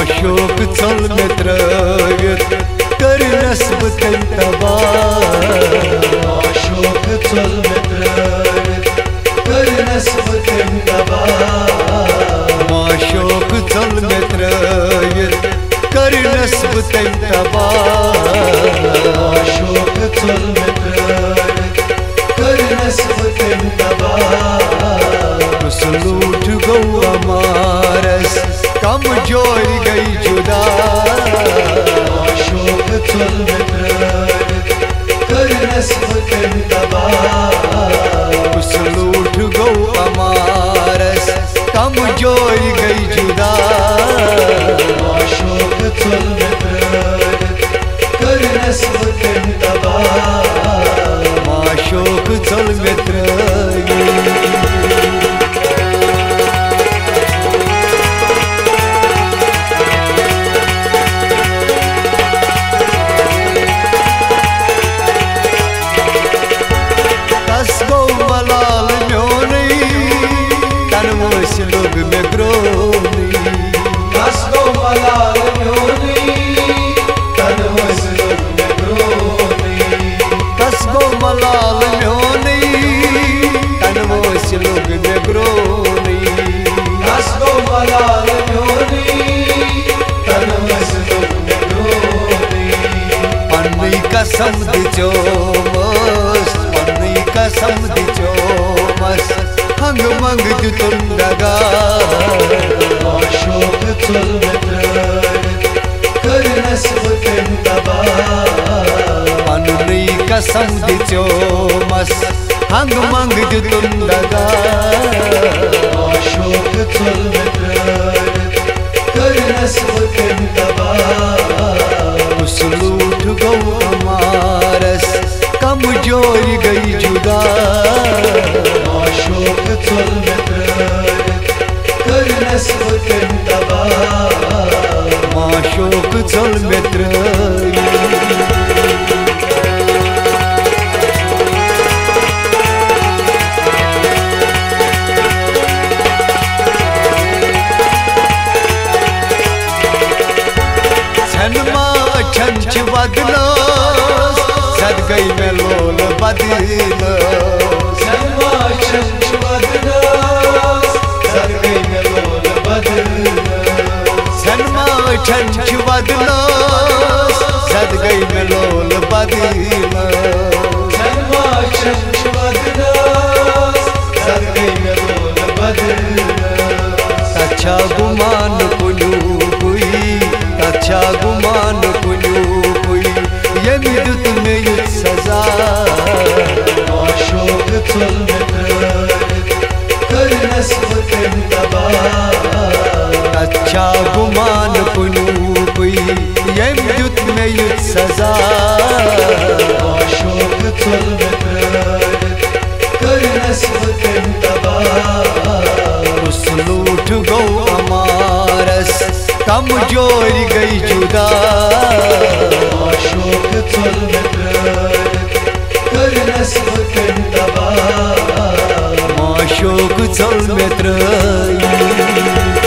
माशोक चल में त्रवित करनस बह तम तबाह माशोक चल में त्रवित करनस बह तम तबाह माशोक चल में त्रवित करनस बह तम तबाह माशोक चल में त्रवित करनस बह तम तबाह लूट गौ अमारस कमजोर गई जुदा माशोक चल में त्रवित करनस बह तम तबाह लूट गौ अमारस कमजोर गई जुदा माशोक चल में त्रवित करनस बह तम तबाह माशोक चल में त्रवित लोग में ग्रोनी दस गो मलाल म्योनी तन वस लोग में ग्रोनी दस गो मलाल म्योनी तन वस लोग में ग्रोनी दस गो मलाल म्योनी तन वस लोग में ग्रोनी पन्नी कसम दिचो मस पन्नी कसम दिचो मस हंग मंग जुतुन दगा माशोक चल में त्रवित करनस बह तम तबाह पन्नी कसम दिचो मस हंग मंग जुतुन दगा माशोक चल में त्रवित करनस बह तम तबाह लूट गौ अमारस कमजोर गई जुदा माशोक चल में त्रवित करनस बह तम तबाह माशोक चल में त्रवित छंच बदलो सद गई में लोल बदलो छनमा छंच बदलो सद गई में लोल बदलो छनमा छंच बदलो सद गई में लोल बदलो छनमा छंच बदलो सद गई में लोल बदलो अच्छा गुमान कुलू कोई अच्छा गुमान कुलू कोई ये मिदुत में युद्ध सजा माशोक चल में त्रवित करनस बह तम तबाह अच्छा गुमान कुलू कोई ये मिदुत में युद्ध सजा माशोक चल में त्रवित करनस बह तम तबाह लूट गौ अमारस कमजोर गई जुदा माशोक चल में त्रवित करनस बह तम तबाह माशोक चल में त्रवित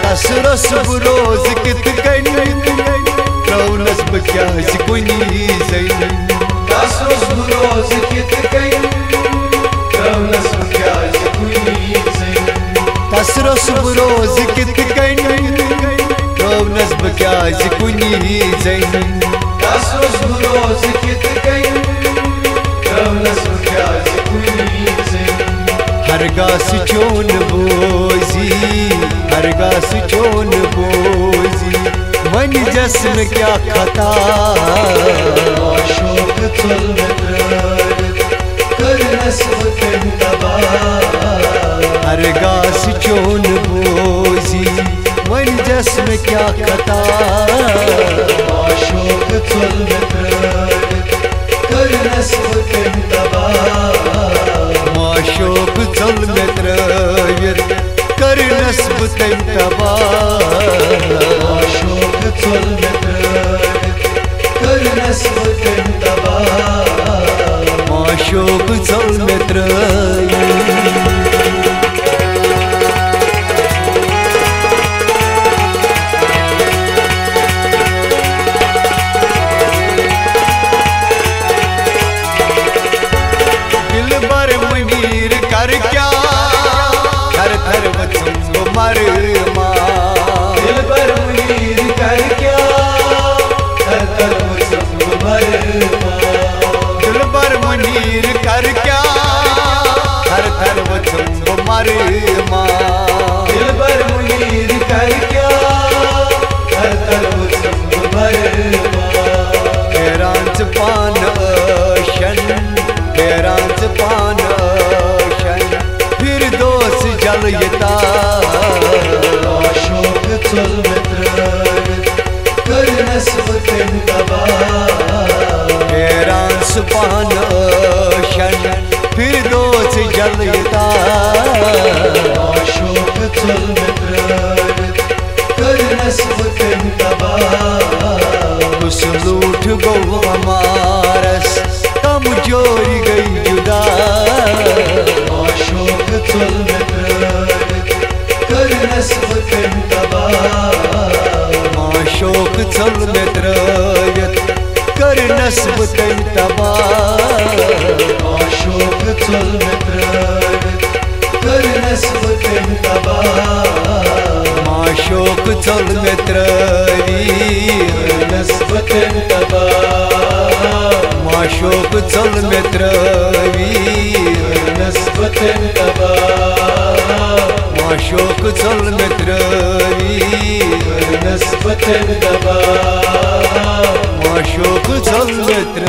कसरस रोज कित कन रौनस बक्या कुनी जैन कसरस रोज कित कन रौनस बक्या कुनी जैन कसरस रोज कित कन रौनस बक्या कुनी जैन कसरस रोज कित कन रौनस बक्या कुनी जैन हरगास चोन बोजी हरगास चोन बोजी वन जस्म क्या खता माशोक चल में त्रवित करनस बह तम तबाह हरगास चोन बोजी वन जस्म क्या खता माशोक चल में त्रवित करनस बह तम तबाह माशोक चल में त्रवित करनस बह तम तबाह माशोक चल में त्रवित नस्बतें तबा हैरान सुबहान शन फिर दोस्त जलता आशोक चल मित्रर कर नस्बतें तबा उस लूट गो हमारस कमजोरी गई जुदा आशोक चल मित्रर कर नस्बतें तबा माशोक चल मित्रयत कर नस्बतें तबा आशोक चल मित्रर कर नस्बतें तबा माशोक चल मित्ररी नस्बतें तबा माशोक चल मित्रवी नस्बतें तबा माशोक चल मित्रवी नस्बतें तबा माशोक चल मित्र